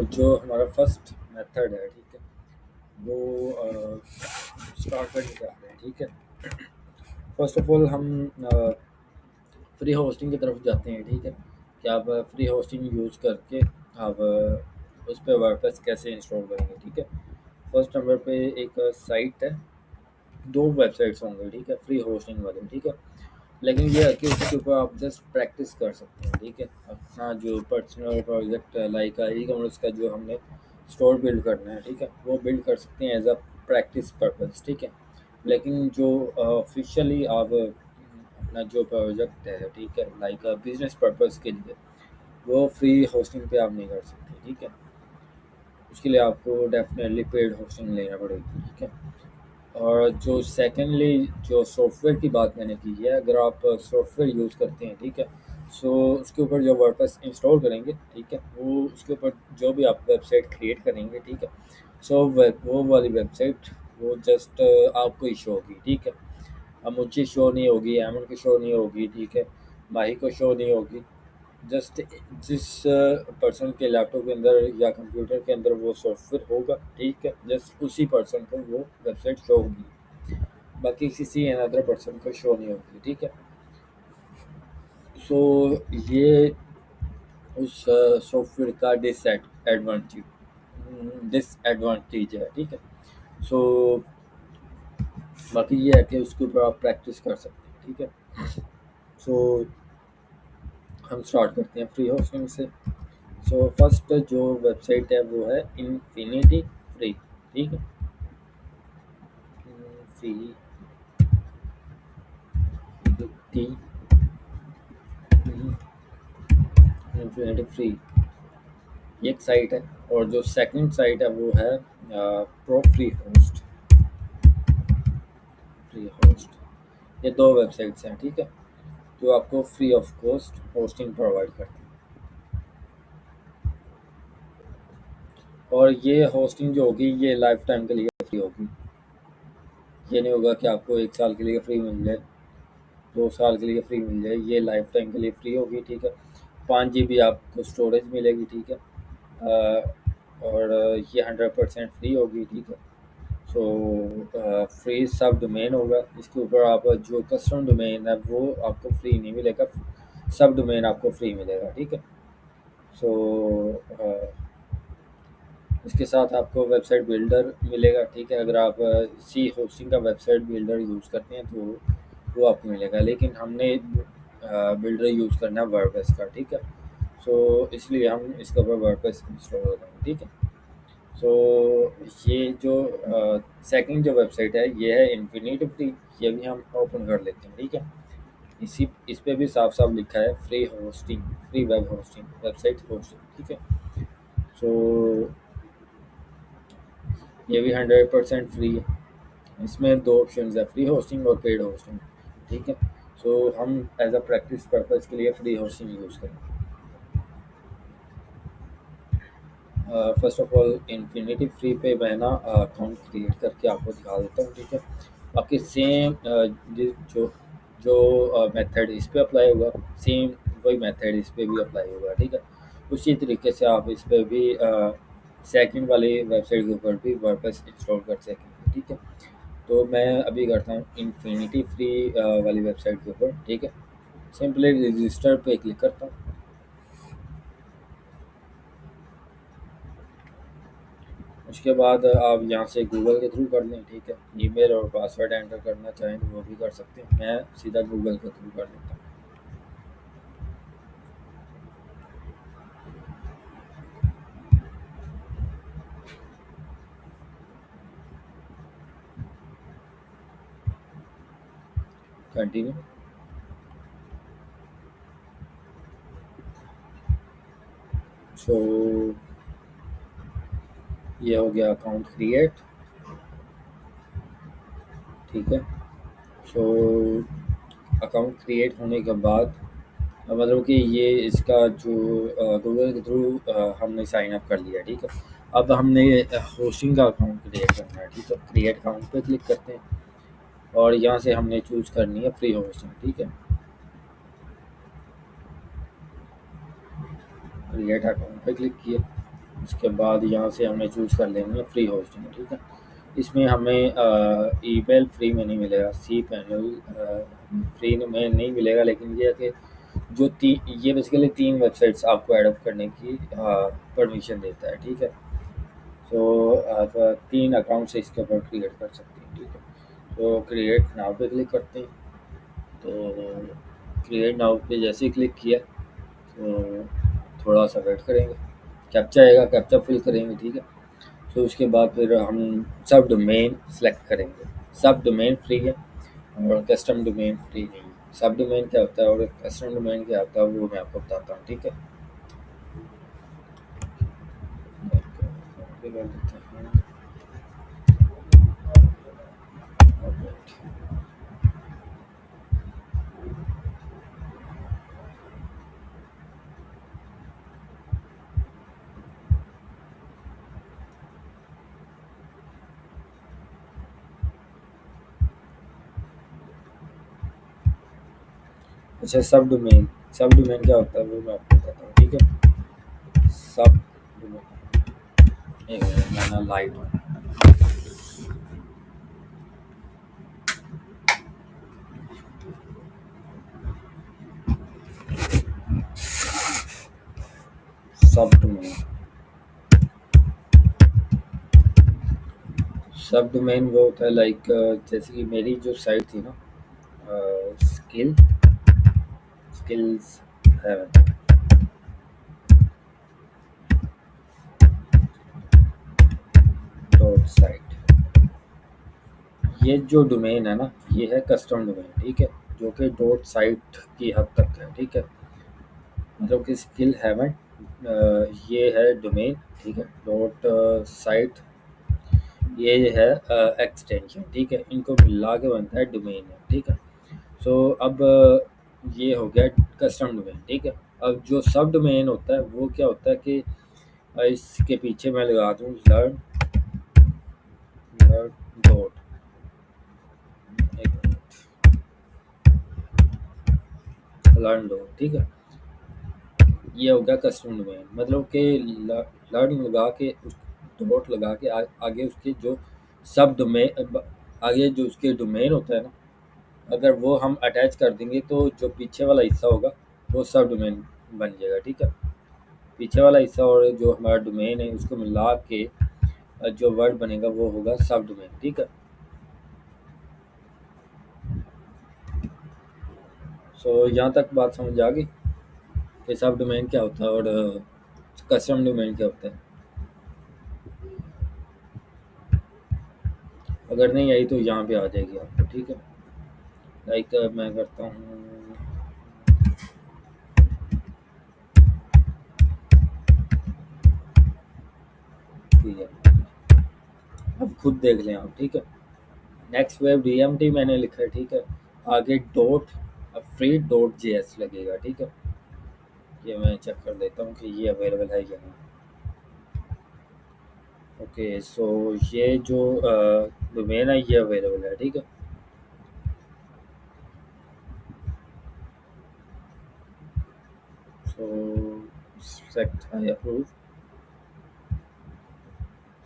जो हमारा first method है, ठीक है, वो स्टार्ट करने जा रहे हैं, ठीक है। फर्स्ट ऑफ ऑल हम फ्री होस्टिंग की तरफ जाते हैं, ठीक है, कि आप फ्री होस्टिंग यूज़ करके आप उस पर वर्डप्रेस कैसे इंस्टॉल करेंगे, ठीक है। फर्स्ट नंबर पे एक साइट है, दो वेबसाइट्स होंगे, ठीक है, फ्री होस्टिंग वाले, ठीक है। लेकिन ये है कि उसके ऊपर आप जस्ट प्रैक्टिस कर सकते हैं, ठीक है। अपना जो personal project like e commerce का जो हमने स्टोर बिल्ड करना है, ठीक है, वो बिल्ड कर सकते हैं एज अ प्रैक्टिस पर्पस, ठीक है। लेकिन जो ऑफिशियली आप अपना जो प्रोजेक्ट है, ठीक है, लाइक बिजनेस पर्पस के लिए, वो फ्री होस्टिंग पे आप नहीं कर सकते, ठीक है। उसके लिए आपको डेफिनेटली पेड होस्टिंग लेना पड़ेगी, ठीक है। और जो सेकेंडली जो सॉफ्टवेयर की बात मैंने की है, अगर आप सॉफ्टवेयर यूज़ करते हैं, ठीक है, सो उसके ऊपर जो वर्डप्रेस इंस्टॉल करेंगे, ठीक है, वो उसके ऊपर जो भी आप वेबसाइट क्रिएट करेंगे, ठीक है, सो वो वाली वेबसाइट वो जस्ट आपको ही शो होगी, ठीक है। अब मुझे शो नहीं होगी, एमन को शो नहीं होगी, ठीक है, माही को शो नहीं होगी। जस्ट जिस पर्सन के लैपटॉप के अंदर या कंप्यूटर के अंदर वो सॉफ्टवेयर होगा, ठीक है, जस्ट उसी पर्सन को वो वेबसाइट शो होगी, बाकी किसी अनदर पर्सन को शो नहीं होगी, ठीक है। सो ये उस सॉफ्टवेयर का डिसएडवांटेज है, ठीक है। सो बाकी ये है कि उसके ऊपर आप प्रैक्टिस कर सकते हैं, ठीक है। सो हम स्टार्ट करते हैं फ्री होस्टिंग से। सो फर्स्ट जो वेबसाइट है वो है इन्फिनिटी फ्री, ठीक है, इन्फिनिटी इन्फिनिटी फ्री, ये एक साइट है। और जो सेकंड साइट है वो है प्रो फ्री होस्ट। ये दो वेबसाइट्स हैं, ठीक है, जो आपको free of cost hosting provide करती है। और ये होस्टिंग जो होगी ये लाइफ टाइम के लिए फ्री होगी। ये नहीं होगा कि आपको 1 साल के लिए फ्री मिल जाए, 2 साल के लिए फ्री मिल जाए, ये लाइफ टाइम के लिए फ्री होगी, ठीक है। 5 GB आपको स्टोरेज मिलेगी, ठीक है। और ये 100% फ्री होगी, ठीक है। सो फ्री सब डोमेन होगा, इसके ऊपर आप जो कस्टम डोमेन है वो आपको फ्री नहीं मिलेगा, सब डोमेन आपको फ्री मिलेगा, ठीक है। सो इसके साथ आपको वेबसाइट बिल्डर मिलेगा, ठीक है। अगर आप सी होस्टिंग का वेबसाइट बिल्डर यूज़ करते हैं तो वो आपको मिलेगा, लेकिन हमने बिल्डर यूज़ करना है वर्डप्रेस का, ठीक है। सो इसलिए हम इसके ऊपर वर्डप्रेस इंस्टॉल करेंगे, ठीक है। सो ये जो सेकंड जो वेबसाइट है ये है इन्फिनिटी फ्री। ये भी हम ओपन कर लेते हैं, ठीक है। इस पे भी साफ साफ लिखा है free hosting, free web hosting, website hosting, ठीक है। सो ये भी 100% फ्री है। इसमें दो ऑप्शन है, फ्री होस्टिंग और पेड होस्टिंग, ठीक है। सो हम एज अ प्रैक्टिस पर्पज़ के लिए फ्री होस्टिंग यूज़ करेंगे। First of all infinity free पे मैं ना अकाउंट क्रिएट करके आपको दिखा देता हूँ, ठीक है। बाकी सेम जो जो मेथड इस पे अप्लाई होगा, सेम वही मेथड इस पे भी अप्लाई होगा, ठीक है। उसी तरीके से आप इस पे भी सेकंड वाली वेबसाइट के ऊपर भी वर्डप्रेस इंस्टॉल कर सकेंगे, ठीक है। तो मैं अभी करता हूँ इन्फिनिटी फ्री वाली वेबसाइट के ऊपर, ठीक है। सिंपली रजिस्टर पे क्लिक करता हूँ। उसके बाद आप यहाँ से गूगल के थ्रू कर लें, ठीक है। ईमेल और पासवर्ड एंटर करना चाहें तो वो भी कर सकते हैं, मैं सीधा गूगल के थ्रू कर लेता हूँ। कंटिन्यू। सो ये हो गया अकाउंट क्रिएट, ठीक है। सो अकाउंट क्रिएट होने के बाद मतलब कि ये इसका जो गूगल के थ्रू हमने साइन अप कर लिया, ठीक है। अब हमने होस्टिंग का अकाउंट क्रिएट करना है, ठीक है। क्रिएट अकाउंट पे क्लिक करते हैं और यहाँ से हमने चूज़ करनी है फ्री होस्टिंग, ठीक है। क्रिएट अकाउंट पे क्लिक किए। उसके बाद यहाँ से हमें चूज़ कर लेंगे फ्री होस्टिंग, ठीक है। इसमें हमें ईमेल फ्री में नहीं मिलेगा, सी पैनल फ्री में नहीं मिलेगा, लेकिन ये है कि जो ये बेसिकली 3 वेबसाइट्स आपको ऐड अप करने की परमिशन देता है, ठीक है। तो आप 3 अकाउंट से इसके ऊपर क्रिएट कर सकते हैं, ठीक है। तो क्रिएट नाउ पे क्लिक करते हैं। तो क्रिएट नाउ पे जैसे ही क्लिक किया तो थोड़ा सा वेट करेंगे, कैप्चा आएगा, कैप्चा फिल करेंगे, ठीक है। तो उसके बाद फिर हम सब डोमेन सेलेक्ट करेंगे। सब डोमेन फ्री है और कस्टम डोमेन फ्री नहीं है। सब डोमेन क्या होता है और कस्टम डोमेन क्या होता है वो मैं आपको बताता हूँ, ठीक है। कर देते हैं। अच्छा, सब डोमेन क्या होता है वो मैं आपको बताता हूँ, ठीक है। सब डोमेन, एक मिनट मैं ना लाइट सब डोमेन, सब डोमेन वो होता है लाइक जैसे कि मेरी जो साइट थी ना, skill skills haven dot site, ये जो डोमेन है ना ये है कस्टम डोमेन, ठीक है। जो कि डॉट साइट की हद तक है, ठीक है। मतलब कि स्किल हेवन ये है डोमेन, ठीक है। डॉट साइट ये है एक्सटेंशन, ठीक है। इनको मिला के बनता है डोमेन है, ठीक है। सो अब ये हो गया कस्टम डोमेन, ठीक है। अब जो सब डोमेन होता है वो क्या होता है कि इसके पीछे मैं लगा दूँ learn learn dot, learn dot, ठीक है। ये हो गया कस्टम डोमेन, मतलब कि लर्न लगा के डॉट लगा के आगे उसके जो सब डोमेन, आगे जो उसके डोमेन होता है ना, अगर वो हम अटैच कर देंगे तो जो पीछे वाला हिस्सा होगा वो सब डोमेन बन जाएगा, ठीक है। पीछे वाला हिस्सा और जो हमारा डोमेन है उसको मिला के जो वर्ड बनेगा वो होगा सब डोमेन, ठीक है। सो यहाँ तक बात समझ आ गई कि सब डोमेन क्या होता है और कस्टम डोमेन क्या होता है। अगर नहीं आई तो यहाँ पे आ जाएगी आपको, ठीक है। लाइक मैं करता हूँ, ठीक है। अब खुद देख लें आप, ठीक है। नेक्स्ट वेब डीएमटी मैंने लिखा है, ठीक है। आगे डॉट फ्री डॉट जेएस लगेगा, ठीक है। ये मैं चेक कर लेता हूँ कि ये अवेलेबल है या नहीं। ओके, सो ये जो डोमेन है ये अवेलेबल है, ठीक है। सो सेलेक्ट आई अप्रूव।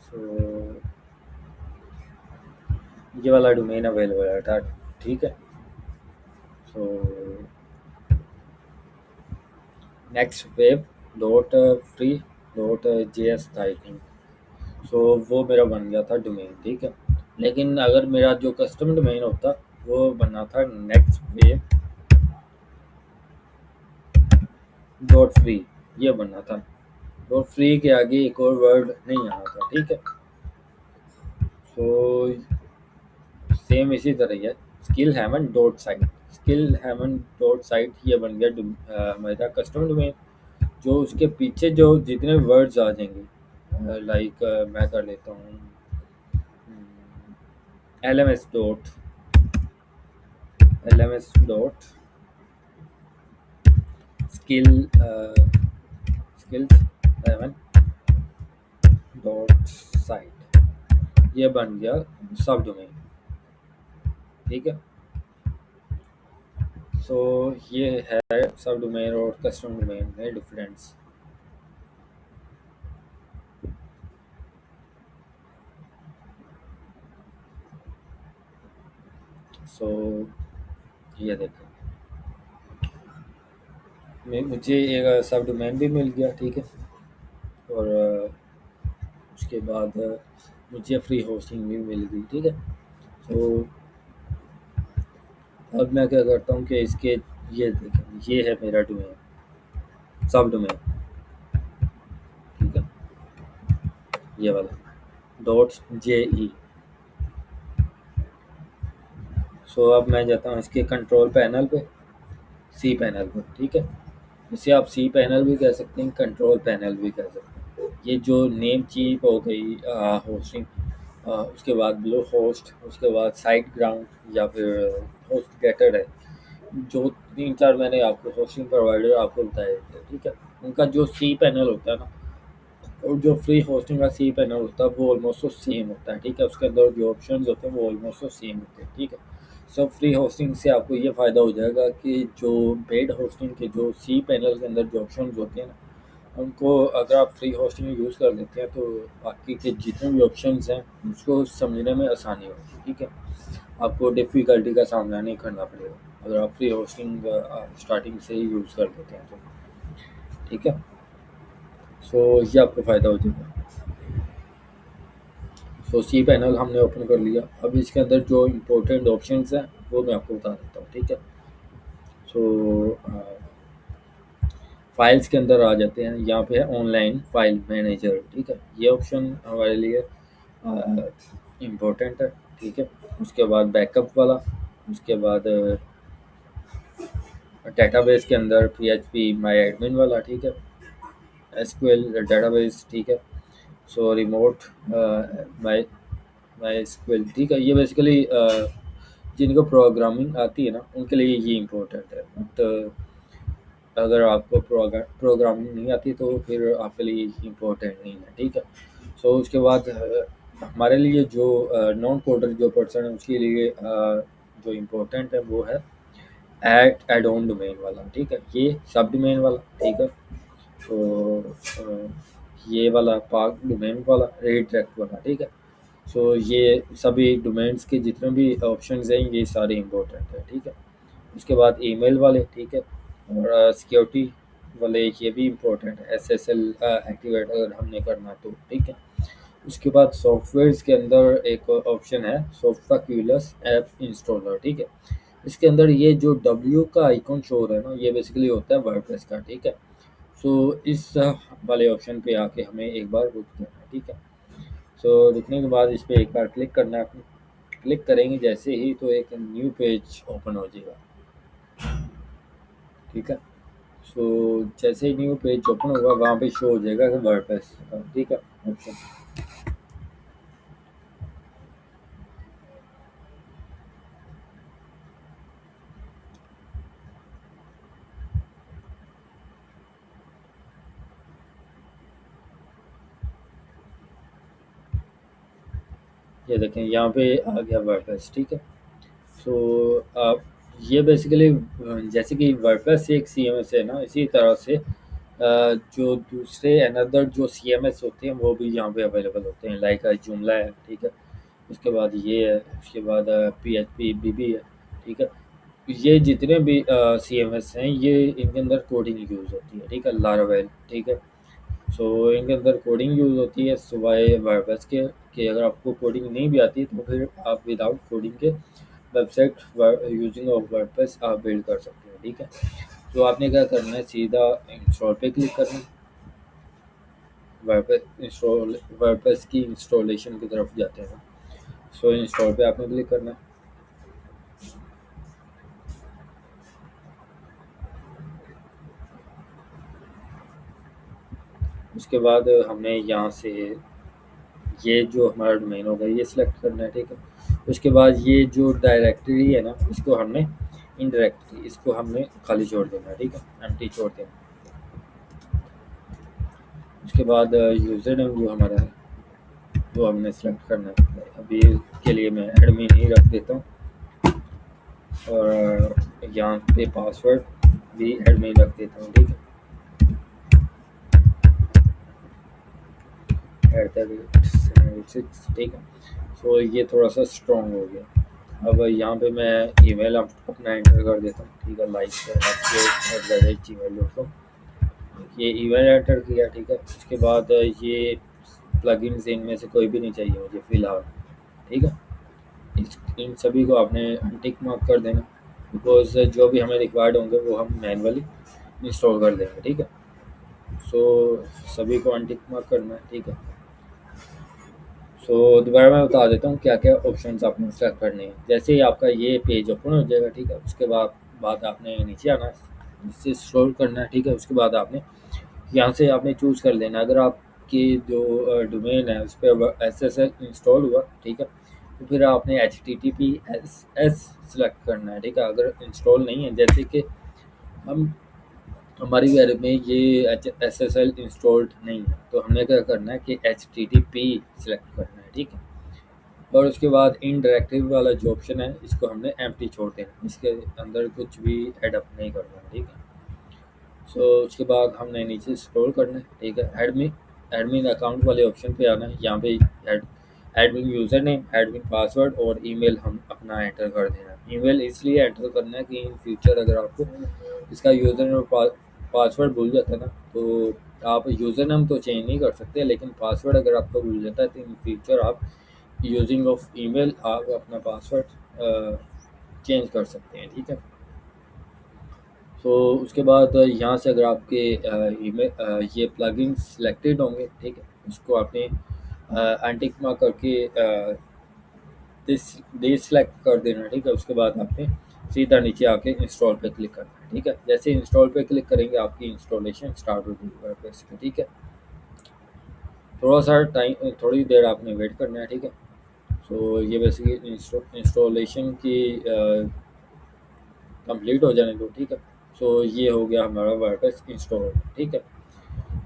सो ये वाला डोमेन अवेलेबल है था, ठीक है। So next web dot free dot JS था आई थिंक। सो वो मेरा बन गया था डोमेन, ठीक है। लेकिन अगर मेरा जो कस्टम डोमेन होता वो बनना था नेक्स्ट वेब डॉट फ्री, ये बनना था। डॉट फ्री के आगे एक और वर्ड नहीं आना था, ठीक है। सो सेम इसी तरह ही है, स्किल हेमन डॉट साइट, स्किल हेमन डॉट साइट ये बन गया हमारा कस्टम डोमेन। जो उसके पीछे जो जितने वर्ड्स आ जाएंगे लाइक मैं कर लेता हूँ lms dot skill skills haven dot site, ये बन गया सब डोमेन, ठीक है। सो ये है सब डोमेन और कस्टम डोमेन में डिफरेंस। सो ये देखें, मुझे एक सब डोमेन भी मिल गया, ठीक है। और उसके बाद मुझे फ्री होस्टिंग भी मिल गई, ठीक है। तो अब मैं क्या करता हूँ कि इसके, ये देखें, ये है मेरा डोमेन, सब डोमेन, ठीक है, ये वाला .je। सो अब मैं जाता हूँ इसके कंट्रोल पैनल पे, सी पैनल पे, ठीक है। इसे आप सी पैनल भी कह सकते हैं, कंट्रोल पैनल भी कह सकते हैं। ये जो नेम चीप हो गई होस्टिंग, उसके बाद ब्लो होस्ट, उसके बाद साइट ग्राउंड या फिर होस्ट गेटर है, जो तीन चार मैंने आपको होस्टिंग प्रोवाइडर आपको बताए थे, ठीक है। उनका जो सी पैनल होता है ना, और जो फ्री होस्टिंग का सी पैनल होता है, वो ऑलमोस्ट तो सेम होता है, ठीक है। उसके अंदर जो ऑप्शन होते हैं वो ऑलमोस्ट तो सेम होते हैं, ठीक है। सब फ्री होस्टिंग से आपको ये फ़ायदा हो जाएगा कि जो पेड होस्टिंग के जो सी पैनल के अंदर जो ऑप्शन होते हैं ना, उनको अगर आप फ्री होस्टिंग यूज़ कर लेते हैं तो बाकी के जितने भी ऑप्शंस हैं उसको समझने में आसानी होगी, ठीक है। आपको डिफ़िकल्टी का सामना नहीं करना पड़ेगा अगर आप फ्री होस्टिंग स्टार्टिंग से ही यूज़ कर लेते हैं तो, ठीक है। सो ये आपको फ़ायदा हो जाएगा। सो सी पैनल हमने ओपन कर लिया। अब इसके अंदर जो इम्पोर्टेंट ऑप्शंस हैं वो मैं आपको बता देता हूँ, ठीक है। सो फाइल्स के अंदर आ जाते हैं, यहाँ पे है ऑनलाइन फाइल मैनेजर, ठीक है। ये ऑप्शन हमारे लिए इम्पोर्टेंट है, ठीक है। उसके बाद बैकअप वाला, उसके बाद डेटाबेस के अंदर PHP माई एडमिन वाला, ठीक है। SQL डेटाबेस, ठीक है। सो रिमोट माई माई SQL, ठीक है। ये बेसिकली जिनको प्रोग्रामिंग आती है ना उनके लिए ये इम्पोर्टेंट है, बट अगर आपको प्रोग्रामिंग नहीं आती तो फिर आपके लिए इम्पोर्टेंट नहीं है, ठीक है। सो उसके बाद हमारे लिए जो नॉन कोडर जो पर्सन है उसके लिए जो इम्पोर्टेंट है वो है एड ऑन डोमेन वाला, ठीक है। ये सब डोमेन वाला, ठीक है। तो ये वाला पार्क डोमेन वाला, रीडायरेक्ट वाला, ठीक है। सो ये सभी डोमेन्स के जितने भी ऑप्शंस हैं ये सारे इम्पोर्टेंट है, ठीक है। उसके बाद ईमेल वाले, ठीक है। और सिक्योरिटी वाले ये भी इम्पोर्टेंट है, SSL एक्टिवेट अगर हमने करना तो, ठीक है। उसके बाद सॉफ्टवेयर्स के अंदर एक ऑप्शन है सॉफ्टक्यूलस ऐप इंस्टॉलर, ठीक है। इसके अंदर ये जो W का आइकॉन शो हो रहा है ना, ये बेसिकली होता है वर्डप्रेस का, ठीक है। सो इस वाले ऑप्शन पे आके हमें एक बार रुक जाना है, ठीक है। सो रुकने के बाद इस पर एक बार क्लिक करना है, क्लिक करेंगे जैसे ही तो एक न्यू पेज ओपन हो जाएगा, ठीक है। सो जैसे ही न्यू पेज ओपन होगा वहाँ पे शो हो जाएगा कि वर्डप्रेस का, ठीक है, ऑप्शन। ये देखें यहाँ पे आ गया वर्डप्रेस, ठीक है। सो आप ये बेसिकली जैसे कि वर्डप्रेस एक CMS है ना, इसी तरह से जो दूसरे अनदर जो CMS होते हैं वो भी यहाँ पे अवेलेबल होते हैं, लाइक जुमला है, ठीक है। उसके बाद ये है, उसके बाद PHP BB है, ठीक है। ये जितने भी CMS हैं ये इनके अंदर कोडिंग यूज़ होती है, ठीक है, लारावेल, ठीक है। सो इनके अंदर कोडिंग यूज़ होती है सिवाय वर्डप्रेस के, कि अगर आपको कोडिंग नहीं भी आती तो फिर आप विदाउट कोडिंग के वेबसाइट यूजिंग ऑफ वर्डप्रेस आप बिल्ड कर सकते हैं, ठीक है। तो आपने क्या करना है, सीधा इंस्टॉल पे क्लिक करना है, वर्डप्रेस की इंस्टॉलेशन की तरफ जाते हैं। सो इंस्टॉल पे आपने क्लिक करना है। उसके बाद हमने यहाँ से ये जो हमारा डोमेन होगा ये सिलेक्ट करना है, ठीक है। उसके बाद ये जो डायरेक्टरी है ना इसको हमने इनडायरेक्टरी इसको हमने खाली छोड़ देना है, ठीक है, एम्प्टी छोड़ देना। उसके बाद यूज़र नेम जो हमारा है वो हमने सेलेक्ट करना है। अभी के लिए मैं एडमिन ही रख देता हूँ, और यहाँ पे पासवर्ड भी एडमिन रख देता हूँ, ठीक है, @6, ठीक है। सो ये थोड़ा सा स्ट्रॉन्ग हो गया। अब यहाँ पे मैं ईमेल अपना एंटर कर देता हूँ, ठीक है, like@gmail.com। ये ईमेल एंटर किया, ठीक है। उसके बाद ये प्लगइन्स इनमें से कोई भी नहीं चाहिए मुझे फ़िलहाल, ठीक है। इन सभी को आपने टिक मार्क कर देना, बिकॉज जो भी हमें रिक्वायर्ड होंगे वो हम मैनुअली इंस्टॉल कर देंगे, ठीक है। सो सभी को अनटिक मार्क करना है, ठीक है। सो दोबारा मैं बता देता हूँ क्या क्या ऑप्शंस आपने सेलेक्ट करने हैं। जैसे ही आपका ये पेज ओपन हो जाएगा, ठीक है, उसके बाद आपने नीचे आना है, नीचे स्क्रॉल करना है, ठीक है। उसके बाद आपने यहाँ से आपने चूज़ कर लेना, अगर आपकी जो डोमेन है उस पर SSL इंस्टॉल हुआ, ठीक है, तो फिर आपने HTTPS सेलेक्ट करना है, ठीक है। अगर इंस्टॉल नहीं है, जैसे कि हम हमारी घर में ये SSL इंस्टॉल्ड नहीं है, तो हमने क्या करना है कि HTTP सेलेक्ट करना है, ठीक है। और उसके बाद इन डायरेक्टरी वाला जो ऑप्शन है इसको हमने एम्प्टी छोड़ देना, इसके अंदर कुछ भी एडअप नहीं करना, ठीक है। सो उसके बाद हमने नीचे स्क्रॉल करना है, ठीक है। एडमिन एडमिन अकाउंट वाले ऑप्शन पे आना है। यहाँ पे admin user name, admin password और ईमेल हम अपना एंटर कर देना है। ईमेल इसलिए एंटर करना है कि इन फ्यूचर अगर आपको इसका यूज़र नेम और पासवर्ड भूल जाता है ना, तो आप यूज़र नेम तो चेंज नहीं कर सकते, लेकिन पासवर्ड अगर आपको भूल जाता है तो इन फ्यूचर आप यूजिंग ऑफ ईमेल आप अपना पासवर्ड चेंज कर सकते हैं, ठीक है। तो उसके बाद यहाँ से अगर आपके ईमेल ये प्लगइन सिलेक्टेड होंगे, ठीक है, उसको आपने अनटिक मार्क करके डिसलेक्ट कर देना, ठीक है। उसके बाद आपने सीधा नीचे आके इंस्टॉल पे क्लिक करना है, ठीक है। जैसे इंस्टॉल पे क्लिक करेंगे आपकी इंस्टॉलेशन स्टार्ट हो जाएगी वर्डप्रेस की, ठीक है। थोड़ा सा टाइम, थोड़ी देर आपने वेट करना है, ठीक है। सो ये बेसिकली इंस्टॉलेशन की कंप्लीट हो जाने दो, ठीक है। सो ये हो गया हमारा वर्डप्रेस इंस्टॉल, ठीक है।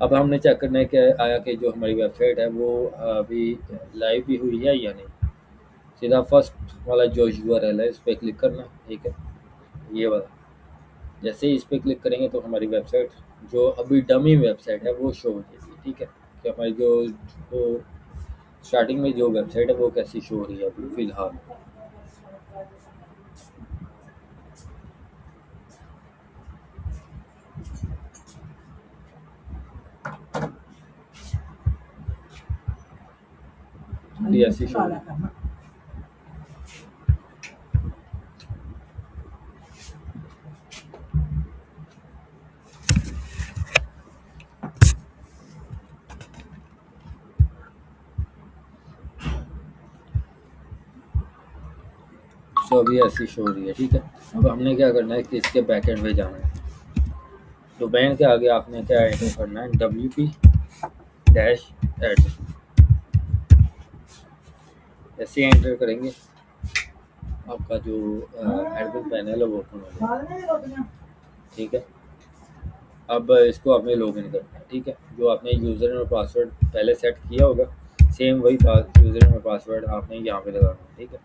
अब हमने चेक करना है कि आया कि जो हमारी वेबसाइट है वो अभी लाइव भी हुई है या नहीं। सीधा फर्स्ट वाला जो URL है इस पर क्लिक करना, ठीक है, ये वाला। जैसे ही इस पर क्लिक करेंगे तो हमारी वेबसाइट जो अभी डमी वेबसाइट है वो शो हो जाएगी, ठीक है। कि हमारी जो स्टार्टिंग में जो वेबसाइट है वो कैसी शो हो रही है अभी फ़िलहाल। ये ऐसी शो हो रही है। सो अभी ऐसी शो हो रही है, ठीक है। अब हमने क्या करना है कि इसके बैकएंड में जाना है। डोमेन के आगे आपने क्या एंटर करना है, WP-एड। ऐसे एंटर करेंगे आपका जो एडमिन पैनल है वो ओपन हो जाएगा, ठीक है। अब इसको आपने लॉगिन करना है, ठीक है। जो आपने यूज़र और पासवर्ड पहले सेट किया होगा, सेम वही यूज़र और पासवर्ड आपने यहाँ पे लगाना है, ठीक है।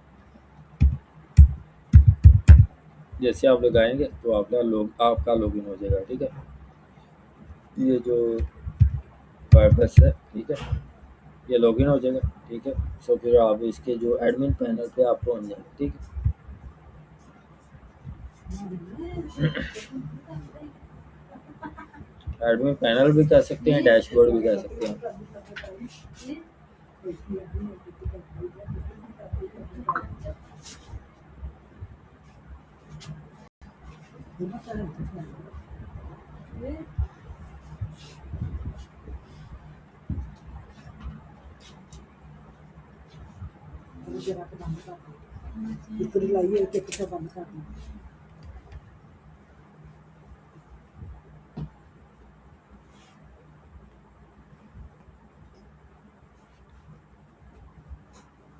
जैसे आप लगाएंगे तो आपका लॉगिन हो जाएगा, ठीक है। ये जो वर्डप्रेस है, ठीक है, ये लॉगिन हो जाएगा, ठीक है। सो फिर आप इसके जो एडमिन पैनल पे आप पहुँच जाएंगे, ठीक है। एडमिन पैनल भी कह सकते हैं, डैशबोर्ड भी कह सकते हैं।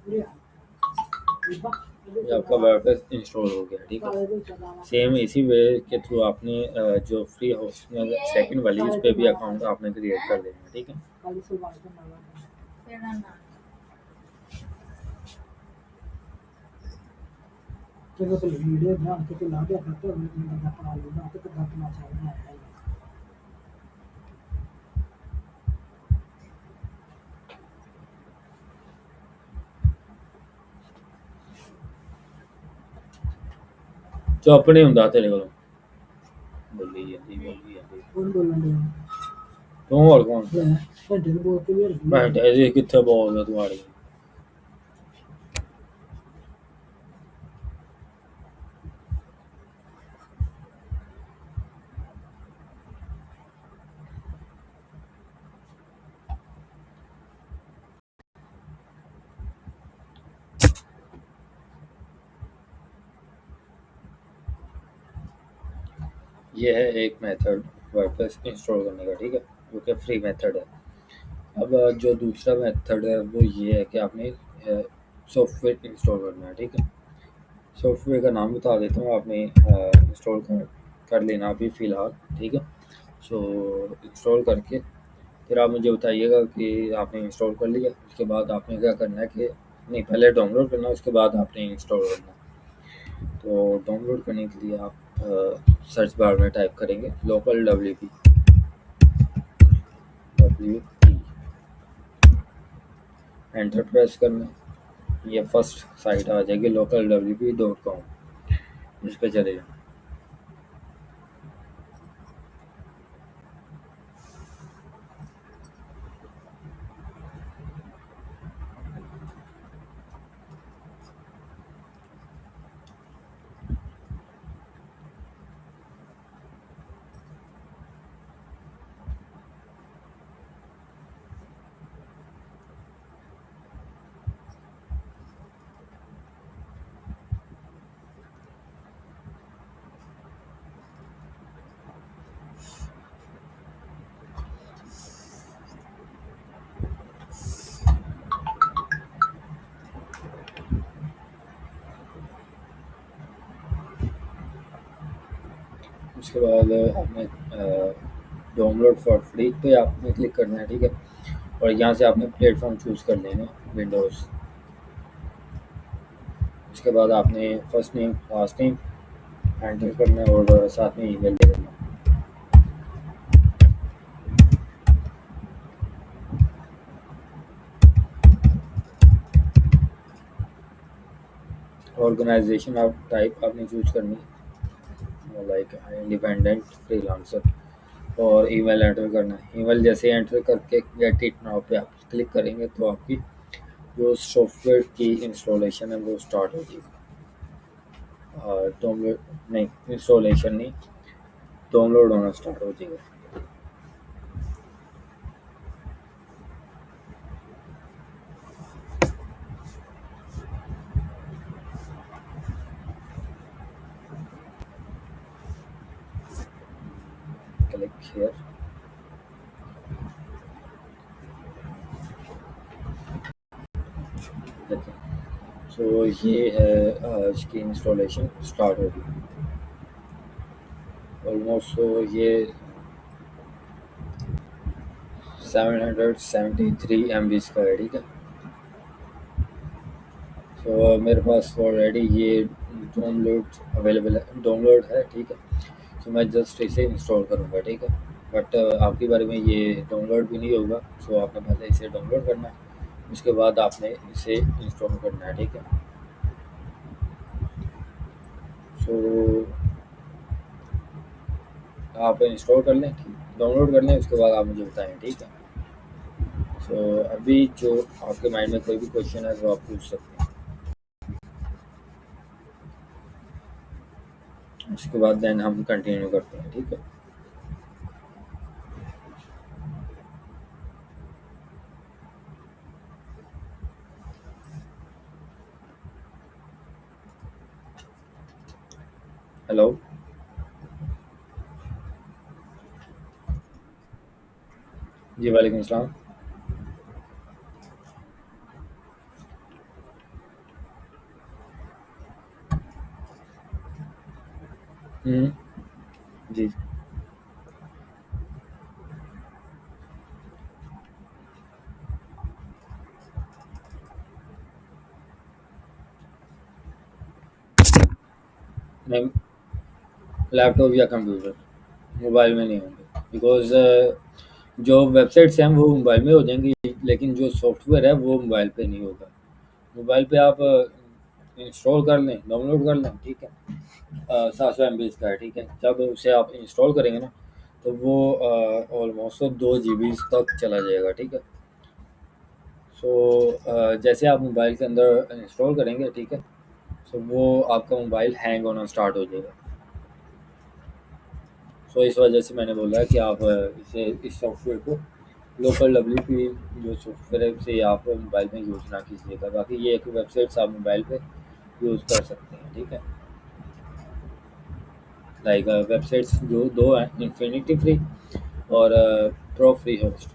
ये आपका वर्डप्रेस इंस्टॉल हो गया, ठीक है। सेम इसी वे के थ्रू आपने जो फ्री होस्टिंग सेकंड वाली उस पर भी अकाउंट आपने क्रिएट कर देना, ठीक है। चुप नहीं हुंदा तेरे कोलों बोली ਜਾਂਦੀ ਬੋਲੀ ਜਾਂਦੀ कौन बोलना है? ਤੂੰ ਹੋਰ ਕੌਣ घंटे में बोल के भी रखना ਮੈਂ ਜੀ ਕਿੱਥੇ ਬੋਲਦਾ ਤੂੰ ਆੜੀ ये है एक मेथड वर्डप्रेस इंस्टॉल करने का, ठीक है, जो कि फ्री मेथड है। अब जो दूसरा मेथड है वो ये है कि आपने सॉफ्टवेयर इंस्टॉल करना है, ठीक है। सॉफ्टवेयर का नाम बता देता हूँ, आपने इंस्टॉल कर लेना अभी फ़िलहाल, ठीक है। सो इंस्टॉल करके फिर आप मुझे बताइएगा कि आपने इंस्टॉल कर लिया। उसके बाद आपने क्या करना है कि नहीं, पहले डाउनलोड करना है, उसके बाद आपने इंस्टॉल करना है। तो डाउनलोड करने के लिए आप सर्च बार में टाइप करेंगे लोकल WP एंटर प्रेस करना है। ये फर्स्ट साइट आ जाएगी localwp.com, इस पर चले जाए। उसके बाद आपने डाउनलोड फॉर फ्री पे आपने क्लिक करना है, ठीक है। और यहाँ से आपने प्लेटफॉर्म चूज़ कर लेना है विंडोज़। उसके बाद आपने first name last name enter करना है और साथ में ईमेल दे देना। ऑर्गेनाइजेशन आप टाइप आपने चूज़ करनी है, लाइक इंडिपेंडेंट फ्रीलांसर, और ईमेल एंटर करना है। ईमेल जैसे एंटर करके गेट इट नाउ पे आप क्लिक करेंगे तो आपकी जो सॉफ्टवेयर की इंस्टॉलेशन है वो स्टार्ट होगी। डाउनलोड नहीं, इंस्टॉलेशन नहीं, डाउनलोड होना स्टार्ट हो जाएगा। Click here. देखिए, सो ये है इसकी इंस्टॉलेशन स्टार्ट होगी ऑलमोस्ट। सो ये 773 MB का है, ठीक है। सो मेरे पास ऑलरेडी ये डाउनलोड अवेलेबल है, डाउनलोड है, ठीक है। तो मैं जस्ट इसे इंस्टॉल करूँगा, ठीक है। बट आपके बारे में ये डाउनलोड भी नहीं होगा। सो आपने पहले इसे डाउनलोड करना है, उसके बाद आपने इसे इंस्टॉल करना है, ठीक है। सो आप इंस्टॉल कर लें, डाउनलोड कर लें, उसके बाद आप मुझे बताएं, ठीक है। सो अभी जो आपके माइंड में कोई भी क्वेश्चन है वो आप पूछ सकते हैं। उसके बाद देन हम कंटिन्यू करते हैं, ठीक है। हेलो, जी वालेकुम अस्सलाम। हम्म, जी। नहीं, लैपटॉप या कंप्यूटर, मोबाइल में नहीं होंगे, बिकॉज जो वेबसाइट्स हैं वो मोबाइल में हो जाएंगी, लेकिन जो सॉफ्टवेयर है वो मोबाइल पे नहीं होगा। मोबाइल पे आप इंस्टॉल कर लें, डाउनलोड कर लें, ठीक है। 700 MB का है, ठीक है। जब उसे आप इंस्टॉल करेंगे ना, तो वो ऑलमोस्ट 2 GB तक चला जाएगा, ठीक है। सो जैसे आप मोबाइल के अंदर इंस्टॉल करेंगे, ठीक है, सो वो आपका मोबाइल हैंग होना स्टार्ट हो जाएगा। सो इस वजह से मैंने बोला है कि आप इस सॉफ्टवेयर को लोकल WP जो सॉफ्टवेयर है उसे आप मोबाइल में यूज़ ना कीजिएगा। बाकी ये एक वेबसाइट्स आप मोबाइल पे यूज़ कर सकते हैं, ठीक है। लाइक वेबसाइट्स जो दो हैं, इन्फिनिटी फ्री और प्रो फ्री होस्ट।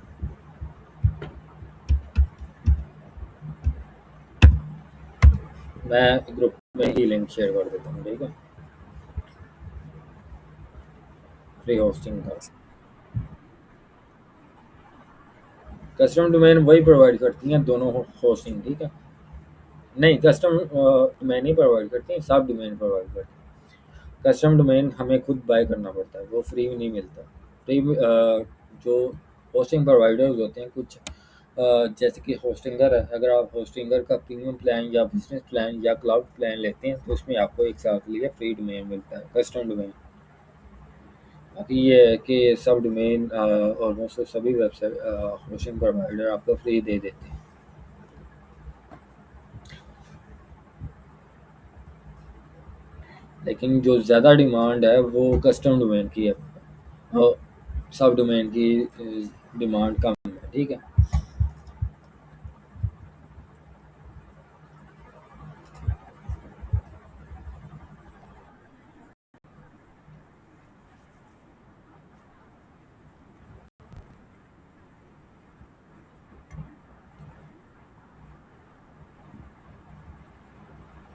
मैं ग्रुप में ही लिंक शेयर कर देता हूँ, ठीक है, फ्री होस्टिंग का। कस्टम डोमेन वही प्रोवाइड करती हैं दोनों होस्टिंग, ठीक है। नहीं, कस्टम डोमेन ही प्रोवाइड करती हैं, सब डोमेन प्रोवाइड करती हैं। कस्टम डोमेन हमें खुद बाय करना पड़ता है, वो फ्री में नहीं मिलता। फ्री जो होस्टिंग प्रोवाइडर्स होते हैं कुछ, जैसे कि होस्टिंगर है, अगर आप होस्टिंगर का प्रीमियम प्लान या बिजनेस प्लान या क्लाउड प्लान लेते हैं तो उसमें आपको एक साल के लिए फ्री डोमेन मिलता है, कस्टम डोमेन। बाकी ये है कि सब डोमेन ऑलमोस्ट सभी वेबसाइट होस्टिंग प्रोवाइडर आपको फ्री दे देते हैं। लेकिन जो ज़्यादा डिमांड है वो कस्टम डोमेन की है, और सब डोमेन की डिमांड कम है, ठीक है।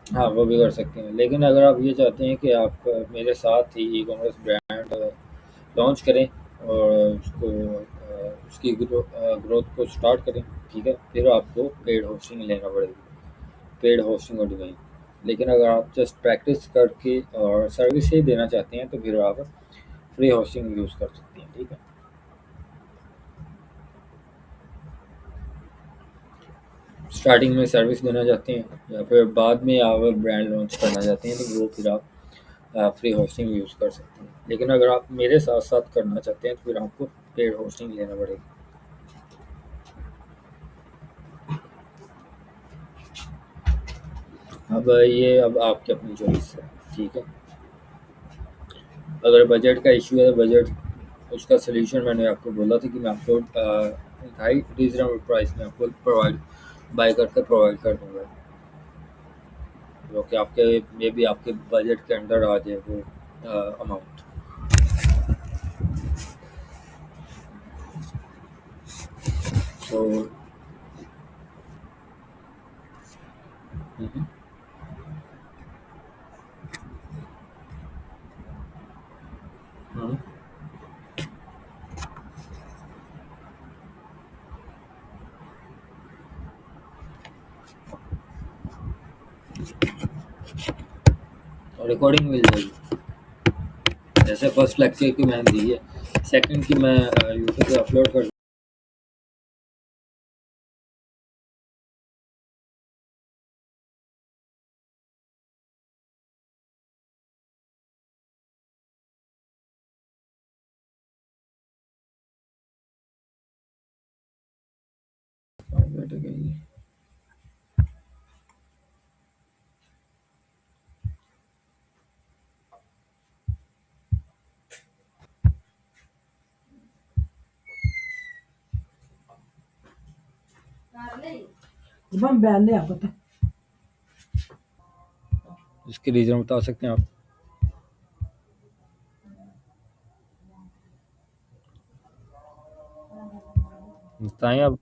हाँ, वो भी कर सकते हैं, लेकिन अगर आप ये चाहते हैं कि आप मेरे साथ ही ई कॉमर्स ब्रांड लॉन्च करें और उसकी ग्रोथ को स्टार्ट करें, ठीक है, फिर आपको पेड होस्टिंग लेना पड़ेगी, पेड होस्टिंग और डोमेन। लेकिन अगर आप जस्ट प्रैक्टिस करके और सर्विस ही देना चाहते हैं तो फिर आप फ्री होस्टिंग यूज़ कर सकते हैं, ठीक है। स्टार्टिंग में सर्विस देना चाहते हैं या फिर बाद में आप ब्रांड लॉन्च करना चाहते हैं तो वो फिर आप फ्री होस्टिंग यूज़ कर सकते हैं। लेकिन अगर आप मेरे साथ साथ करना चाहते हैं तो फिर आपको पेड होस्टिंग लेना पड़ेगी। अब आपकी अपनी चॉइस है, ठीक है। अगर बजट का इशू है, बजट उसका सलूशन मैंने आपको बोला था कि मैं आपको हाई रीजनेबल प्राइस में आपको प्रोवाइड बाय करके प्रोवाइड कर दूंगा, जो कि आपके मे बी आपके बजट के अंडर आ जाए वो अमाउंट। तो रिकॉर्डिंग मिल जाएगी। जैसे फर्स्ट लेक्चर की मैंने दी है, सेकंड की मैं यूट्यूब पे अपलोड कर दूँगा। Bang band ya apa tuh? इसके रीज़न बता सकते हैं आप? बताएँ आप।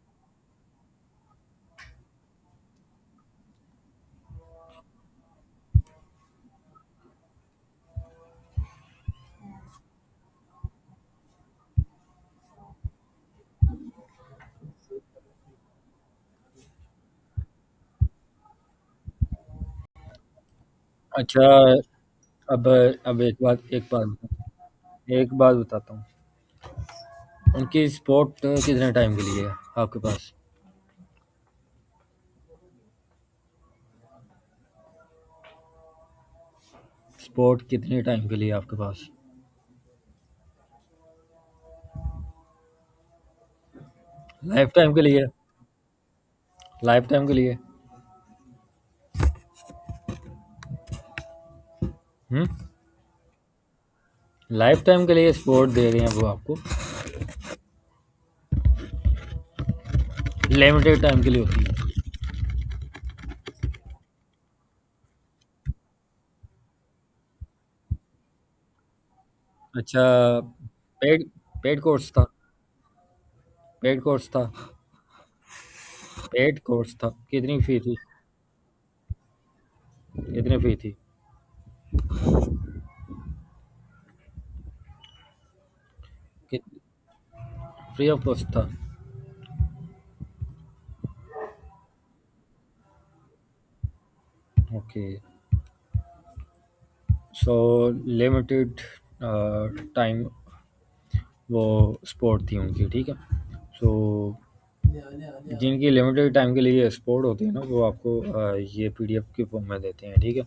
अच्छा, अब एक बात बताता हूँ। उनकी सपोर्ट कितने टाइम के लिए है आपके पास? स्पोर्ट कितने टाइम के लिए आपके पास? लाइफ टाइम के लिए? लाइफ टाइम के लिए? हम्म। लाइफ टाइम के लिए स्पोर्ट दे रहे हैं वो आपको? लिमिटेड टाइम के लिए होती है? अच्छा। पेड पेड कोर्स था? पेड कोर्स था? पेड कोर्स था। कितनी फी थी? कितनी फी थी? फ्री ऑफ कॉस्ट था? ओके। सो लिमिटेड टाइम वो स्पोर्ट थी उनकी, ठीक है। सो जिनकी लिमिटेड टाइम के लिए स्पोर्ट होती है ना, वो आपको ये पीडीएफ के फॉर्म में देते हैं, ठीक है।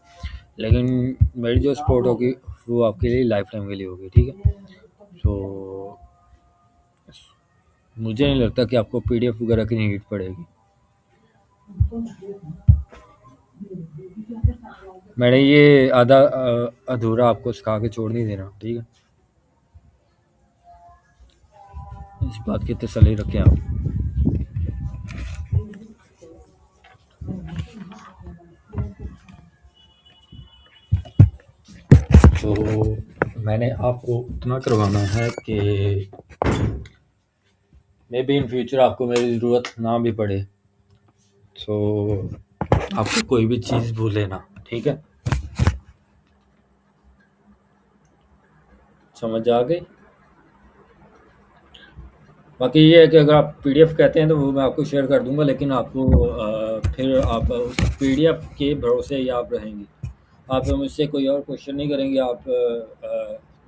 लेकिन मेरी जो स्पोर्ट होगी वो आपके लिए लाइफ टाइम के लिए होगी, ठीक है। सो मुझे नहीं लगता कि आपको पीडीएफ वगैरह की नीड पड़ेगी। मैंने ये आधा अधूरा आपको सिखा के छोड़ नहीं देना, ठीक है। इस बात की तसल्ली रखें आप। तो मैंने आपको इतना करवाना है कि मे बी इन फ्यूचर आपको मेरी ज़रूरत ना भी पड़े। सो आपको कोई भी चीज़ भूले ना, ठीक है। समझ आ गई? बाकी ये है कि अगर आप पीडीएफ कहते हैं तो वो मैं आपको शेयर कर दूंगा, लेकिन आपको फिर आप उस पीडीएफ के भरोसे ही आप रहेंगी। आप मुझसे कोई और क्वेश्चन नहीं करेंगे। आप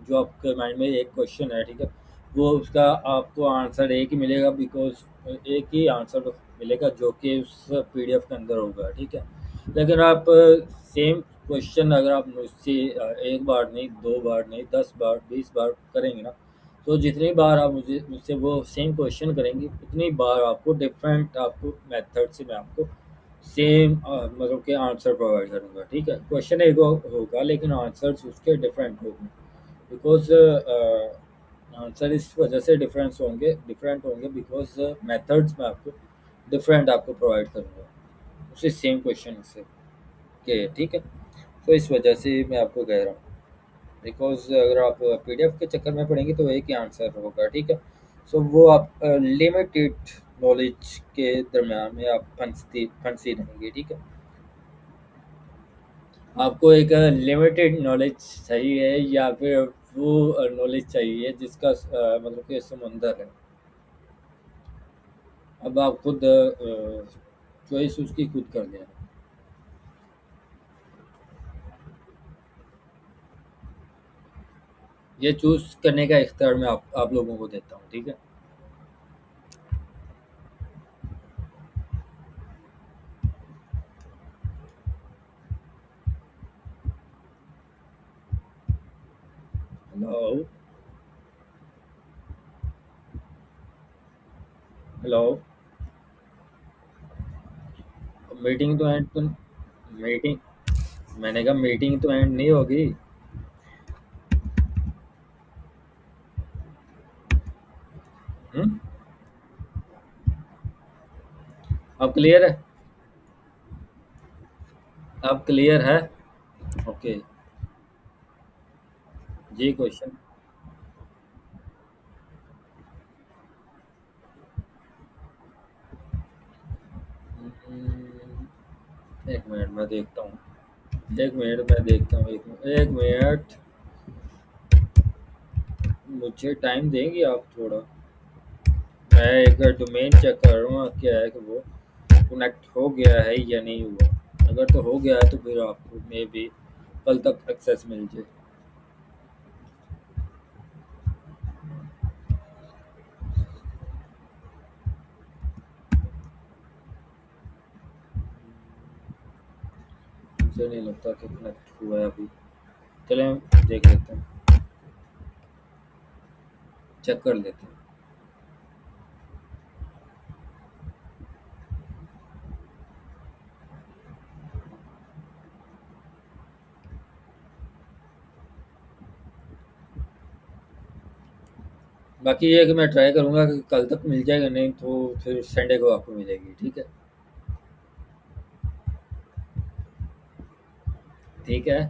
जो आपके माइंड में एक क्वेश्चन है, ठीक है, वो उसका आपको आंसर एक ही मिलेगा, बिकॉज एक ही आंसर मिलेगा जो कि उस पीडीएफ के अंदर होगा, ठीक है। लेकिन आप सेम क्वेश्चन अगर आप मुझसे एक बार नहीं, दो बार नहीं, 10 बार 20 बार करेंगे ना, तो जितनी बार आप मुझसे वो सेम क्वेश्चन करेंगे, उतनी बार आपको डिफरेंट आपको मेथड से मैं आपको सेम मतलब के आंसर प्रोवाइड करूँगा, ठीक है। क्वेश्चन एक होगा लेकिन आंसर्स उसके डिफरेंट होंगे, बिकॉज आंसर इस वजह से डिफरेंट होंगे बिकॉज मेथड्स में आपको डिफरेंट आपको प्रोवाइड करूँगा उसी सेम क्वेश्चन से के, ठीक है। तो इस वजह से मैं आपको कह रहा हूँ, बिकॉज अगर आप पीडीएफ के चक्कर में पढ़ेंगे तो एक ही आंसर होगा, ठीक है। सो वो आप लिमिटेड नॉलेज के दरम्यान में आप फंसी रहेंगे, ठीक है। आपको एक लिमिटेड नॉलेज चाहिए या फिर वो नॉलेज चाहिए जिसका मतलब कि समंदर है। अब आप खुद चॉइस उसकी खुद कर लेना। ये चूज करने का इख्तियार मैं आप लोगों को देता हूँ, ठीक है। हेलो। हेलो। मीटिंग तो एंड तो मीटिंग मैंने कहा मीटिंग तो एंड नहीं होगी। हम्म। अब क्लियर है? अब क्लियर है? ओके। जी क्वेश्चन। एक मिनट मैं देखता हूँ। एक मिनट मैं देखता हूँ। एक मिनट मुझे टाइम देंगे आप थोड़ा? मैं एक डोमेन चेक कर रहा हूँ क्या है कि वो कनेक्ट हो गया है या नहीं हुआ। अगर तो हो गया है तो फिर आपको मे बी कल तक एक्सेस मिल जाए। मुझे नहीं लगता कि कनेक्ट हुआ है अभी। चलें देख लेते हैं, चेक कर लेते हैं। बाकी ये है कि मैं ट्राई करूँगा कि कल तक मिल जाएगा, नहीं तो फिर संडे को आपको मिलेगी, ठीक है? ठीक है।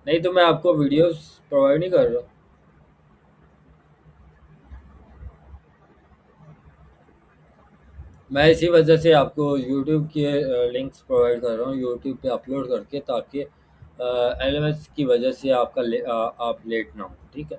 नहीं तो मैं आपको वीडियोस प्रोवाइड नहीं कर रहा। मैं इसी वजह से आपको यूट्यूब के लिंक्स प्रोवाइड कर रहा हूँ, यूट्यूब पे अपलोड करके, ताकि एलएमएस की वजह से आप लेट ना हो, ठीक है?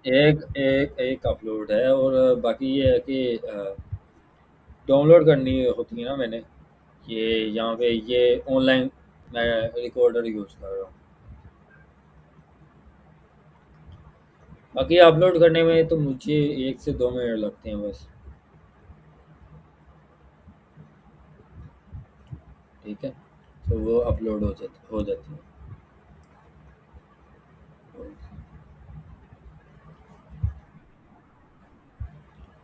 एक एक एक अपलोड है, और बाकी ये है कि डाउनलोड करनी होती है ना मैंने, ये यहाँ पे ये ऑनलाइन मैं रिकॉर्डर यूज़ कर रहा हूँ। बाकी अपलोड करने में तो मुझे 1 से 2 मिनट लगते हैं बस, ठीक है? तो वो अपलोड हो जाती है।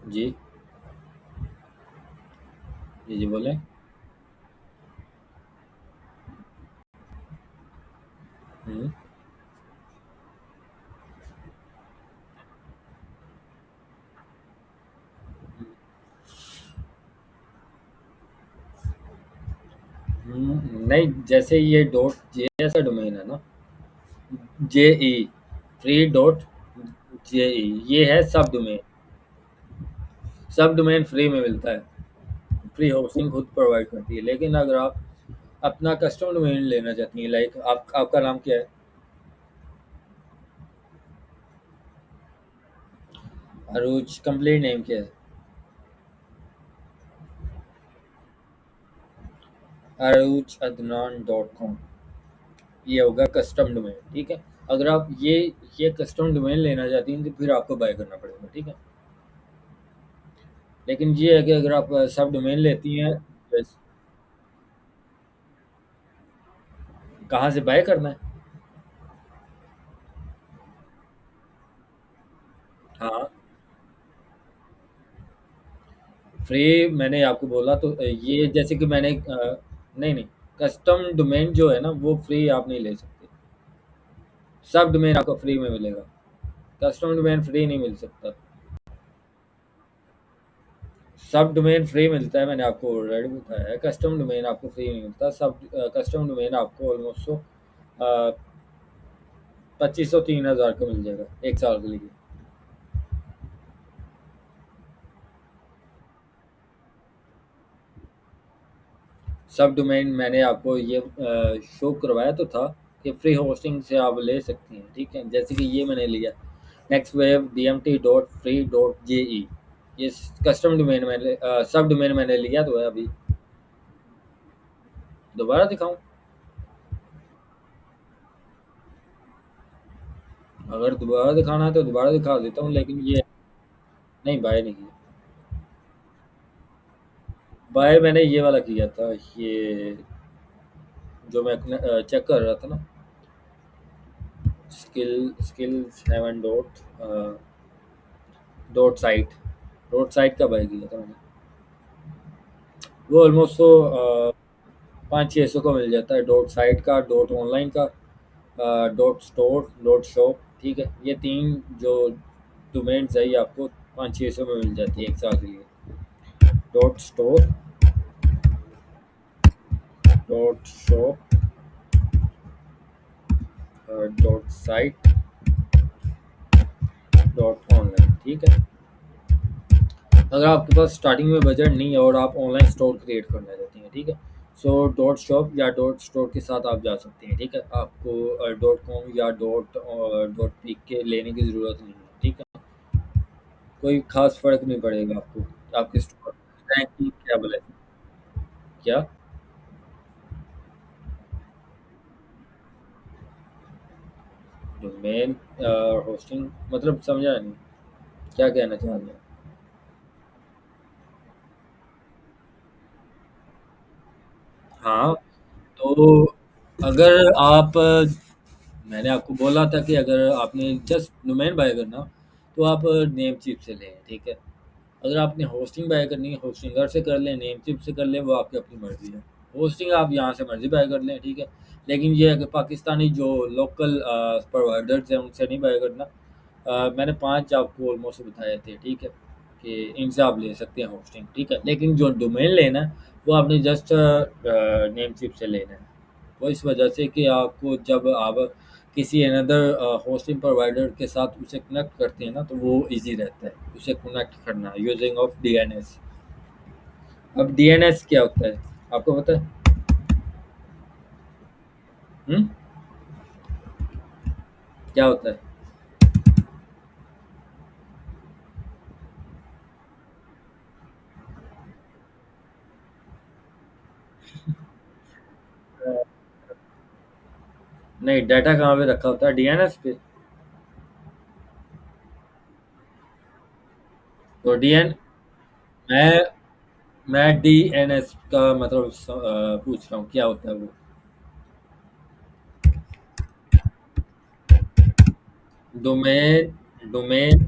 जी, जी, जी, बोलें। हुँ। नहीं, जैसे ये डॉट जे ऐसा डोमेन है ना, जेई, फ्री डॉट जेई, ये है सब डोमेन। सब डोमेन फ्री में मिलता है, फ्री होस्टिंग खुद प्रोवाइड करती है। लेकिन अगर आप अपना कस्टम डोमेन लेना चाहती हैं, लाइक आपका नाम क्या है? अरूज, कंप्लीट नेम क्या है? अरूज अदनान डॉट कॉम, ये होगा कस्टम डोमेन, ठीक है? अगर आप ये कस्टम डोमेन लेना चाहती हैं तो फिर आपको बाय करना पड़ेगा, ठीक है? लेकिन ये है कि अगर आप सब डोमेन लेती हैं, बस कहाँ से बाय करना है? हाँ, फ्री मैंने आपको बोला तो ये जैसे कि मैंने नहीं, नहीं, कस्टम डोमेन जो है ना वो फ्री आप नहीं ले सकते। सब डोमेन आपको फ्री में मिलेगा, कस्टम डोमेन फ्री नहीं मिल सकता। सब डोमेन फ्री मिलता है, मैंने आपको ऑलरेडी बताया है। कस्टम डोमेन आपको फ्री नहीं मिलता। सब कस्टम डोमेन आपको ऑलमोस्ट 2500-3000 का मिल जाएगा 1 साल के लिए। सब डोमेन मैंने आपको ये शो करवाया तो था कि फ्री होस्टिंग से आप ले सकती हैं, ठीक है? जैसे कि ये मैंने लिया, नेक्स्ट वेव dmt.free.je, ये कस्टम डोमेन मैंने सब डोमेन मैंने लिया तो है अभी। दोबारा दिखाऊं? अगर दोबारा दिखाना है तो दोबारा दिखा देता हूँ, लेकिन ये नहीं, बाय नहीं किया। बाय मैंने ये वाला किया था, ये जो मैं चेक कर रहा था ना, skill 7 dot site, dot site का बाय किया था मैंने। वो ऑलमोस्ट तो 500-600 का मिल जाता है, डॉट साइट का, डॉट ऑनलाइन का, डॉट स्टोर, डॉट शॉप, ठीक है? ये 3 जो डोमेन्स है ये आपको 500-600 में मिल जाती है 1 साल के लिए। Dot store, dot shop, dot site, dot online, ठीक है? अगर आपके पास स्टार्टिंग में बजट नहीं है और आप ऑनलाइन स्टोर क्रिएट करना चाहते हैं, ठीक है? सो डॉट शॉप या डॉट स्टोर के साथ आप जा सकते हैं, ठीक है? आपको डॉट कॉम या डॉट पिक के लेने की ज़रूरत नहीं है, ठीक है? कोई खास फ़र्क नहीं पड़ेगा आपको, आपके स्टोर रैंकिंग क्या बोले? क्या? डोमेन होस्टिंग मतलब समझा नहीं, क्या कहना चाह रहे हैं? हाँ, तो अगर आप मैंने आपको बोला था कि अगर आपने जस्ट डोमेन बाय करना, तो आप नेमचीप से लें, ठीक है? अगर आपने होस्टिंग बाय करनी है, होस्टिंगर से कर लें, नेमचीप से कर लें, वो आपकी अपनी मर्ज़ी है। होस्टिंग आप जहाँ से मर्ज़ी बाय कर लें, ठीक है? लेकिन ये है कि पाकिस्तानी जो लोकल प्रोवाइडर्स हैं, उनसे नहीं बाय करना। मैंने 5 आपको ऑलमोस्ट बताए थे, ठीक है? कि इनसे आप ले सकते हैं होस्टिंग, ठीक है? लेकिन जो डोमेन लेना है, वो आपने जस्ट नेमचीप से लेना है। वो इस वजह से कि आपको जब आप किसी अनदर होस्टिंग प्रोवाइडर के साथ उसे कनेक्ट करते हैं ना, तो वो ईज़ी रहता है, उसे कनेक्ट करना यूजिंग ऑफ डीएनएस। अब डीएनएस क्या होता है, आपको पता है? हुँ? क्या होता है? अ, नहीं, डाटा कहाँ पे रखा होता है? डीएनएस पे। तो डीएन मैं मैं डीएनएस का मतलब पूछ रहा हूँ, क्या होता है वो? Domain domain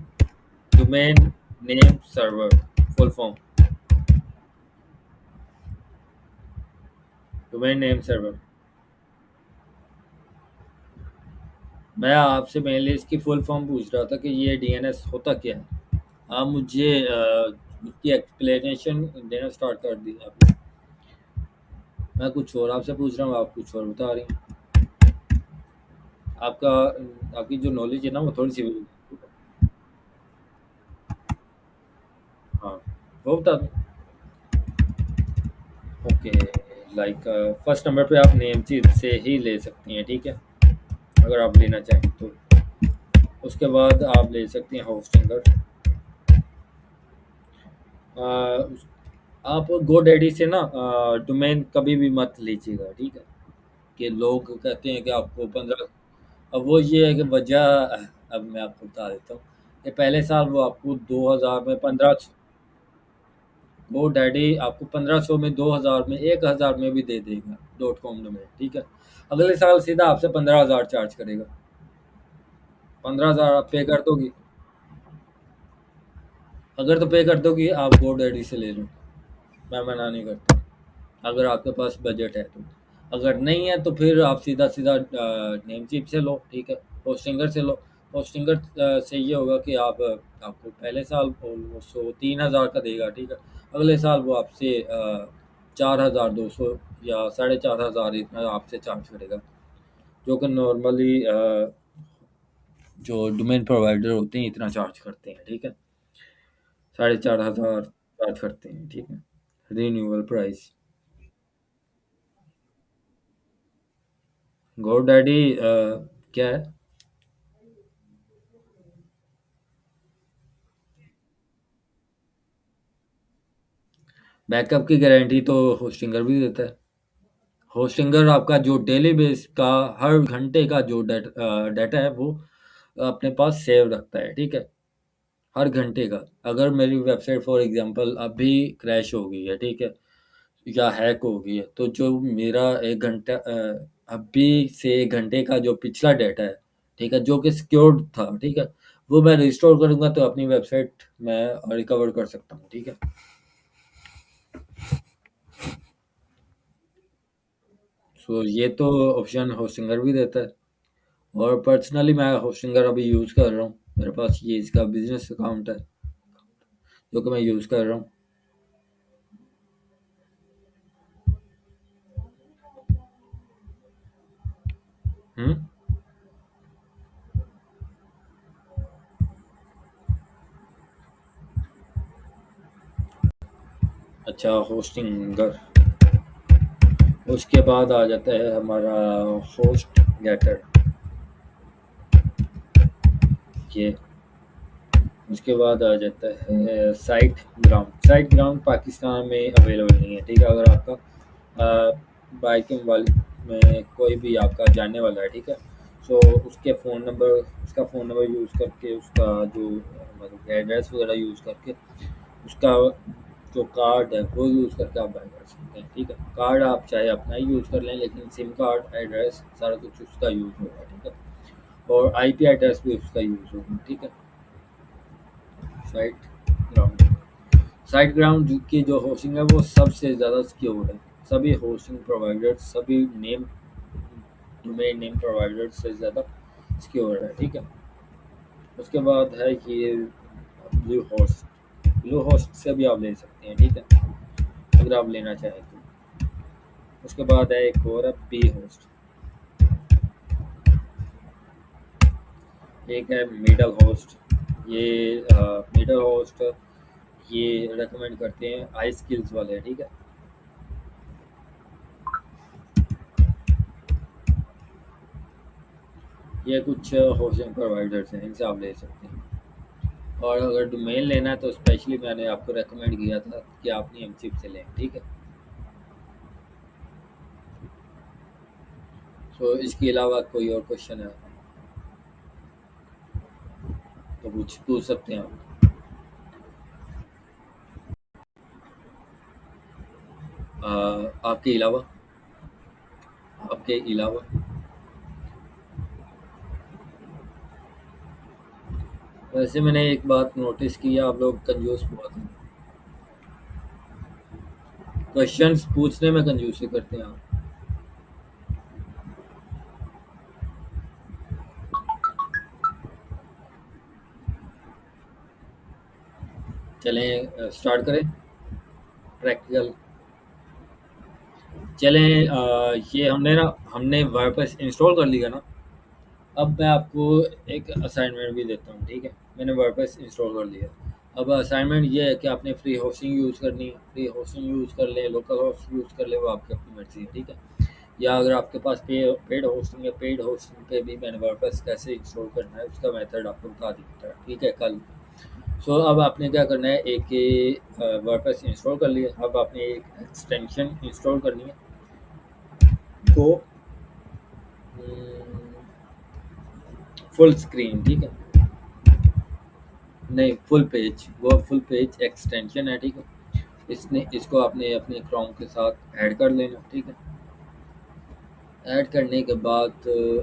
domain name server, full form, domain name server. मैं आपसे मेनली इसकी फुल फॉर्म पूछ रहा था कि ये डीएनएस होता क्या है? आप मुझे उसकी एक्सप्लेनेशन देना स्टार्ट कर दी आपने। मैं कुछ और आपसे पूछ रहा हूँ, आप कुछ और बता रही हैं। आपका आपकी जो नॉलेज है ना, वो थोड़ी सी हाँ, वो बता दो। ओके, लाइक फर्स्ट नंबर पे आप नेम चीज से ही ले सकती हैं, ठीक है? अगर आप लेना चाहें तो। उसके बाद आप ले सकती हैं होस्टिंगर। आप गोडैडी से ना डोमेन कभी भी मत लीजिएगा, ठीक है? कि लोग कहते हैं कि आपको 15, अब वो ये है कि वजह अब मैं आपको बता देता हूँ कि पहले साल वो आपको 2000 में 15, गोडैडी आपको 1500 में, 2000 में, 1000 में भी दे देगा डॉट कॉम डोमेन, ठीक है? अगले साल सीधा आपसे 15,000 चार्ज करेगा। 15,000 आप पे कर दोगी? अगर तो पे कर दोगी, आप गोडैडी से ले लो, मैं मना नहीं करता, अगर आपके पास बजट है तो। अगर नहीं है तो फिर आप सीधा सीधा नेमचीप से लो, ठीक है? होस्टिंगर से लो। होस्टिंगर से ये होगा कि आप आपको पहले साल ऑलमोस्ट 3,000 का देगा, ठीक है? अगले साल वो आपसे 4,200 या 4,500 इतना आपसे चार्ज करेगा, जो कि नॉर्मली जो डोमेन प्रोवाइडर होते हैं इतना चार्ज करते हैं, ठीक है? 4,500 चार्ज करते हैं, ठीक है? Renewal price. गोडैडी क्या है? बैकअप की गारंटी तो होस्टिंगर भी देता है। होस्टिंगर आपका जो डेली बेस का हर घंटे का जो डाटा है वो अपने पास सेव रखता है, ठीक है? हर घंटे का। अगर मेरी वेबसाइट फॉर एग्जांपल अभी क्रैश हो गई है, ठीक है? या हैक हो गई है, तो जो मेरा 1 घंटा अभी से 1 घंटे का जो पिछला डाटा है, ठीक है? जो कि सिक्योर्ड था, ठीक है? वो मैं रिस्टोर करूँगा तो अपनी वेबसाइट मैं रिकवर कर सकता हूँ, ठीक है? सो ये तो ऑप्शन होस्टिंगर भी देता है। और पर्सनली मैं होस्टिंगर अभी यूज़ कर रहा हूँ। मेरे पास ये इसका बिज़नेस अकाउंट है, जो कि मैं यूज़ कर रहा हूँ। हुँ? अच्छा, होस्टिंगर। उसके बाद आ जाता है हमारा होस्ट गेटर, ये। उसके बाद आ जाता है site ground. Site ground Pakistan में अवेलेबल नहीं है, ठीक है। अगर आपका बाइकिंग वाले में कोई भी आपका जानने वाला है, ठीक है, सो उसका फ़ोन नंबर यूज़ करके, उसका जो मतलब एड्रेस वगैरह यूज़ करके, उसका जो कार्ड है वो यूज़ करके आप बाय कर सकते हैं, ठीक है। कार्ड आप चाहे अपना ही यूज़ कर लें, लेकिन सिम कार्ड, एड्रेस, सारा कुछ उसका यूज़ होगा, ठीक है। और आईपी एड्रेस भी उसका यूज़ होगा, ठीक है। साइट ग्राउंड साइट ग्राउंड की जो होस्टिंग है वो सबसे ज़्यादा सिक्योर है। सभी होस्टिंग प्रोवाइडर, सभी डोमेन नेम प्रोवाइडर से ज़्यादा सिक्योर है, ठीक है। उसके बाद है कि ब्लू होस्ट। ब्लू होस्ट से भी आप ले सकते हैं, ठीक है, अगर आप लेना चाहें तो। उसके बाद है एक और है बी होस्ट, एक है मिडल होस्ट। ये मिडल होस्ट ये रेकमेंड करते हैं आई स्किल्स वाले, ठीक है। ये कुछ होस्टिंग प्रोवाइडर्स हैं, इनसे आप ले सकते हैं। और अगर डोमेन लेना है तो स्पेशली मैंने आपको रेकमेंड किया था कि आप नेमचिप से लें, ठीक है। सो इसके अलावा कोई और क्वेश्चन है तो पूछ सकते हैं आप। आपके अलावा आपके अलावा वैसे मैंने एक बात नोटिस की है, आप लोग कंजूस बहुत हैं। क्वेश्चंस पूछने में कंजूसी करते हैं आप। चलें स्टार्ट करें प्रैक्टिकल। चलें ये हमने वर्डप्रेस इंस्टॉल कर लिया ना। अब मैं आपको एक असाइनमेंट भी देता हूँ, ठीक है। मैंने वर्डप्रेस इंस्टॉल कर लिया। अब असाइनमेंट ये है कि आपने फ्री होस्टिंग यूज़ करनी है। फ्री होस्टिंग यूज़ कर लें, लोकल होस्ट यूज़ कर लें, वो आपकी अपनी मर्ज़ी है, ठीक है। या अगर आपके पास पेड होस्टिंग है, पेड होस्टिंग पे भी मैंने वर्डप्रेस कैसे इंस्टॉल करना है उसका मेथड आपको बता दिया था, ठीक है, कल। सो अब आपने क्या करना है, एक वर्डप्रेस इंस्टॉल कर लिया। अब आपने एक एक्सटेंशन इंस्टॉल करनी है। तो फुल स्क्रीन, ठीक है, नहीं फुल पेज, वो फुल पेज एक्सटेंशन है, ठीक है। इसको आपने अपने क्रोम के साथ ऐड कर लेना, ठीक है। ऐड करने के बाद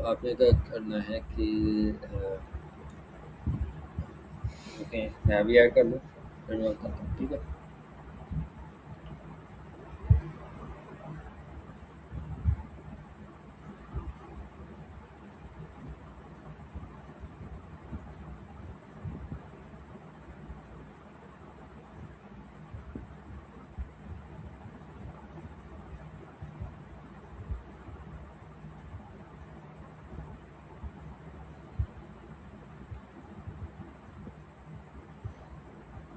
आपने क्या करना है कि ओके, मैं भी ऐड कर लूँ, फिर मैं बताता हूँ, ठीक है।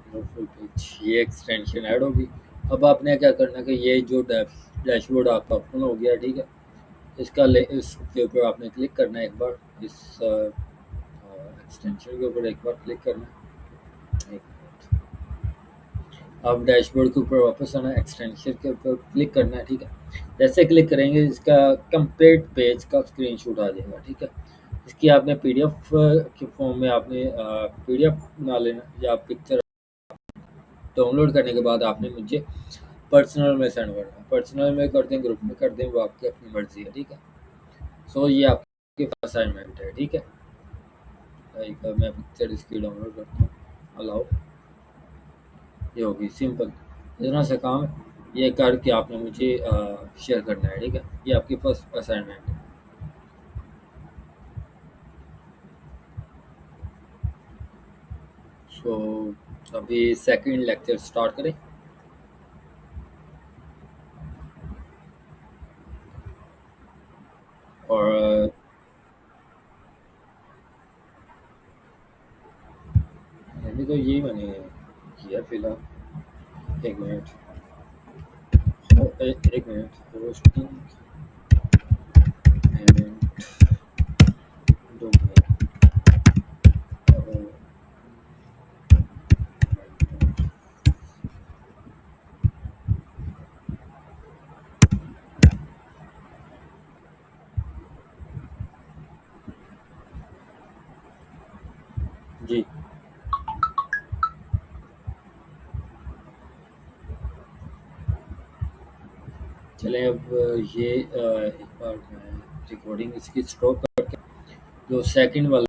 वो फुल पेज, ये एक्सटेंशन ऐड होगी। अब आपने क्या करना है कि ये जो डैशबोर्ड आपका ओपन हो गया, ठीक है, इसके ऊपर आपने क्लिक करना है एक बार। इस एक्सटेंशन के ऊपर एक बार क्लिक करना है। एक मिनट। अब डैशबोर्ड के ऊपर वापस आना है, एक्सटेंशन के ऊपर क्लिक करना है, ठीक है। जैसे क्लिक करेंगे इसका कंप्लीट पेज का स्क्रीनशॉट आ जाएगा, ठीक है। इसकी आपने पीडीएफ के फॉर्म में आपने पीडीएफ बना लेना, या पिक्चर डाउनलोड करने के बाद आपने मुझे पर्सनल में सेंड करना है। पर्सनल में कर दें, ग्रुप में कर दें, वो आपकी अपनी मर्जी है, ठीक है। सो ये आपकी असाइनमेंट है, ठीक है। लाइक मैं पिक्चर इसकी डाउनलोड करता हूँ, अलाउ, ये होगी सिंपल, इतना सा काम है। ये करके आपने मुझे शेयर करना है, ठीक है। ये आपकी फर्स्ट असाइनमेंट है। सो अभी सेकंड लेक्चर स्टार्ट करें। और अभी तो यही मैंने किया फिलहाल। एक मिनट, एक मिनट, होस्टिंग एंड डोमेन, जी। चलें अब ये एक बार मैं रिकॉर्डिंग इसकी स्टॉप करके जो सेकंड वाला